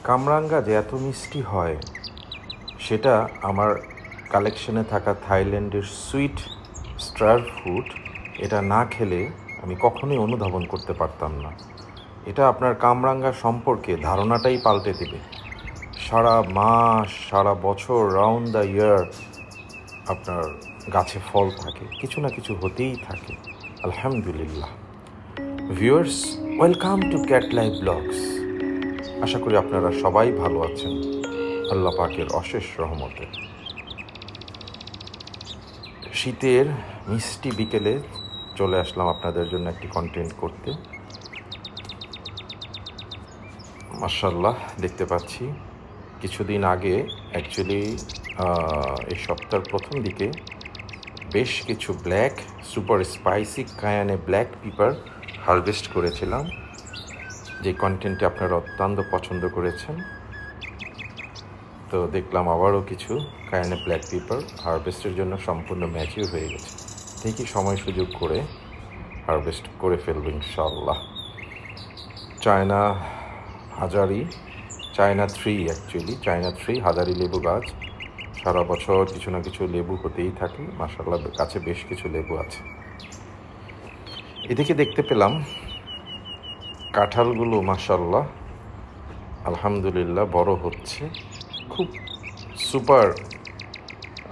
কামরাঙ্গা যে এত মিষ্টি হয় সেটা আমার কালেকশনে থাকা থাইল্যান্ডের সুইট স্টার ফ্রুট এটা না খেলে আমি কখনোই অনুধাবন করতে পারতাম না। এটা আপনার কামরাঙ্গা সম্পর্কে ধারণাটাই পাল্টে দেবে। সারা মাস সারা বছর রাউন্ড দ্য ইয়ার আপনার গাছে ফল থাকে, কিছু না কিছু হতেই থাকে। আলহামদুলিল্লাহ। Viewers, welcome to cat life blogs. আশা করি আপনারা সবাই ভালো আছেন আল্লাহ পাকের অশেষ রহমতে। শীতের মিষ্টি বিকেলে চলে আসলাম আপনাদের জন্য একটি কন্টেন্ট করতে। মাশাআল্লাহ, দেখতে পাচ্ছি কিছুদিন আগে অ্যাকচুয়ালি এই সপ্তাহের প্রথম দিকে বেশ কিছু black super spicy cayenne black pepper harvest করেছিলাম, যে কন্টেন্টটি আপনারা অত্যন্ত পছন্দ করেছেন। তো দেখলাম আবারও কিছু কায়ানে ব্ল্যাক পেপার হারভেস্টের জন্য সম্পূর্ণ ম্যাচিউর হয়ে গেছে। দেখি সময় সুযোগ করে হারভেস্ট করে ফেলব ইনশাআল্লাহ। চায়না থ্রি হাজারি লেবু গাছ, সারা বছর কিছু না কিছু লেবু হতেই থাকে। মাশাআল্লাহ, গাছে বেশ কিছু লেবু আছে। এদিকে দেখতে পেলাম কাঁঠালগুলো মাশাআল্লাহ আলহামদুলিল্লাহ বড় হচ্ছে। খুব সুপার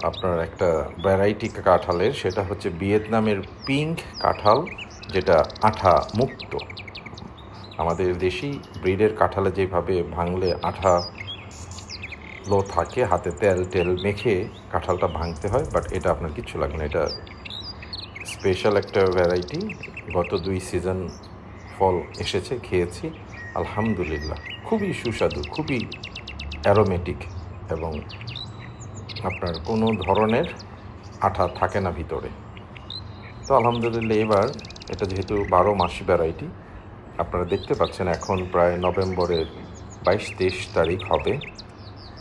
আপনার একটা ভ্যারাইটি কাঁঠালের, সেটা হচ্ছে ভিয়েতনামের পিঙ্ক কাঁঠাল, যেটা আঠা মুক্ত। আমাদের দেশি ব্রিডের কাঁঠালে যেভাবে ভাঙলে আঠা লো থাকে, হাতে তেল মেখে কাঁঠালটা ভাঙতে হয়, বাট এটা আপনার কিচ্ছু লাগে না। এটা স্পেশাল একটা ভ্যারাইটি। গত 2 সিজন ফল এসেছে, খেয়েছি আলহামদুলিল্লাহ। খুবই সুস্বাদু, খুবই অ্যারোমেটিক এবং আপনার কোনো ধরনের আঠা থাকে না ভিতরে। তো আলহামদুলিল্লাহ, এবার এটা যেহেতু 12 মাসি ভ্যারাইটি, আপনারা দেখতে পাচ্ছেন এখন প্রায় নভেম্বরের 22-23 তারিখ হবে।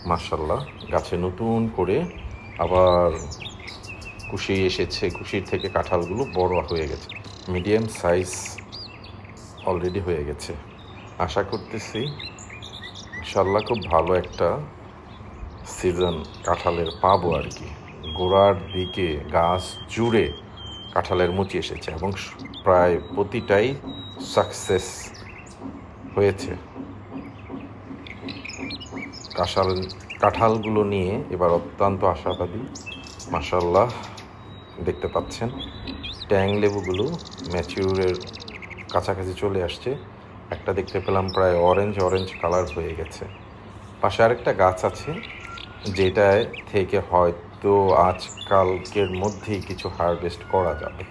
মাশাআল্লাহ, গাছে নতুন করে আবার কুশি এসেছে। কুশির থেকে কাঁঠালগুলো বড় হয়ে গেছে, মিডিয়াম সাইজ অলরেডি হয়ে গেছে। আশা করতেছি ইনশাআল্লাহ খুব ভালো একটা সিজন কাঁঠালের পাবো আর কি। গোড়ার দিকে গাছ জুড়ে কাঁঠালের মুচি এসেছে এবং প্রায় প্রতিটাই সাকসেস হয়েছে। কাঁঠালগুলো নিয়ে এবার অত্যন্ত আশাবাদী। মাশাআল্লাহ, দেখতে পাচ্ছেন ট্যাং লেবুগুলো ম্যাচিউরের কাছাকাছি চলে আসছে। একটা দেখতে পেলাম প্রায় অরেঞ্জ কালার হয়ে গেছে। পাশে আরেকটা গাছ আছে যেটায় থেকে হয়তো আজকালকের মধ্যেই কিছু হারভেস্ট করা যাবে।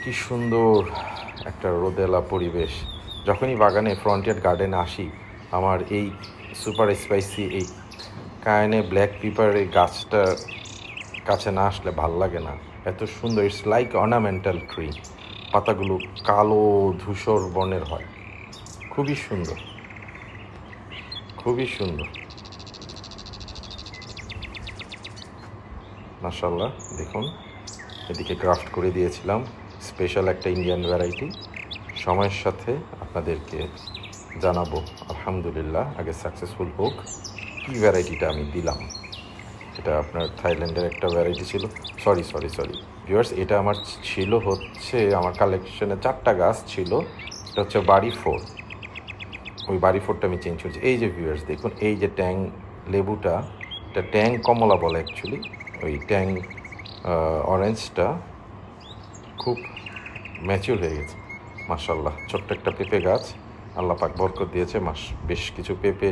কি সুন্দর একটা রোদেলা পরিবেশ। যখনই বাগানে ফ্রন্টিয়ার গার্ডেনে আসি, আমার এই সুপার স্পাইসি এই কায়ানে ব্ল্যাক পেপারের গাছটার কাছে না আসলে ভাল লাগে না। এত সুন্দর, ইটস লাইক অর্নামেন্টাল ট্রি। পাতাগুলো কালো ধূসর বর্ণের হয়, খুবই সুন্দর, খুবই সুন্দর। মাশাআল্লাহ, দেখুন এদিকে গ্রাফট করে দিয়েছিলাম স্পেশাল একটা ইন্ডিয়ান ভ্যারাইটি। সময়ের সাথে আপনাদেরকে জানাবো আলহামদুলিল্লাহ। আগে সাকসেসফুল হোক। কী ভ্যারাইটিটা আমি দিলাম, এটা আপনার থাইল্যান্ডের একটা ভ্যারাইটি ছিল। সরি ভিউয়ার্স, এটা আমার ছিল হচ্ছে আমার কালেকশনে 4টা গাছ ছিল। এটা হচ্ছে বাড়ি 4। ওই বাড়ি 4টা আমি চেঞ্জ করছি। এই যে ভিউয়ার্স দেখুন, এই যে ট্যাং লেবুটা, এটা ট্যাং কমলা বলে অ্যাকচুয়ালি। ওই ট্যাং অরেঞ্জটা খুব ম্যাচিউর হয়ে গেছে মাশাআল্লাহ। ছোট্ট একটা পেঁপে গাছ, আল্লাহ পাক বরকত দিয়েছে। বেশ কিছু পেঁপে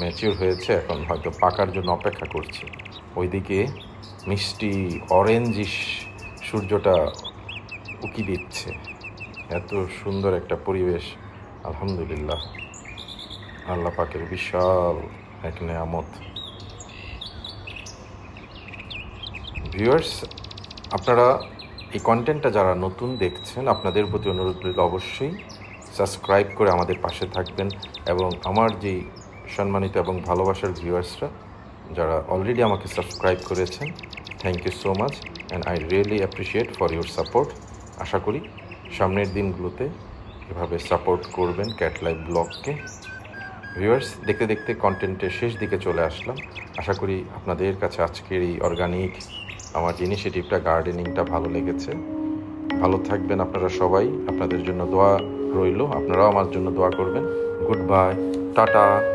ম্যাচিউর হয়েছে, এখন হয়তো পাকার জন্য অপেক্ষা করছে। ওইদিকে মিষ্টি অরেঞ্জিশ সূর্যটা উকি দিচ্ছে। এত সুন্দর একটা পরিবেশ আলহামদুলিল্লাহ, আল্লাহ পাকের বিশাল এক নেয়ামত। ভিউয়ার্স, আপনারা এই কন্টেন্টটা যারা নতুন দেখছেন, আপনাদের প্রতি অনুরোধ রইল অবশ্যই সাবস্ক্রাইব করে আমাদের পাশে থাকবেন। এবং আমার যেই সম্মানিত এবং ভালোবাসার ভিউয়ার্সরা যারা অলরেডি আমাকে সাবস্ক্রাইব করেছেন, thank you so much and I really appreciate for your support. আশা করি সামনের দিনগুলোতে এভাবে সাপোর্ট করবেন ক্যাট লাইফ ব্লগকে। ভিউয়ার্স, দেখতে দেখতে কন্টেন্টের শেষ দিকে চলে আসলাম। আশা করি আপনাদের কাছে আজকের এই অর্গানিক আমার যে ইনিশিয়েটিভটা, গার্ডেনিংটা ভালো লেগেছে। ভালো থাকবেন আপনারা সবাই, আপনাদের জন্য দোয়া রইল, আপনারাও আমার জন্য দোয়া করবেন। Good bye, tata.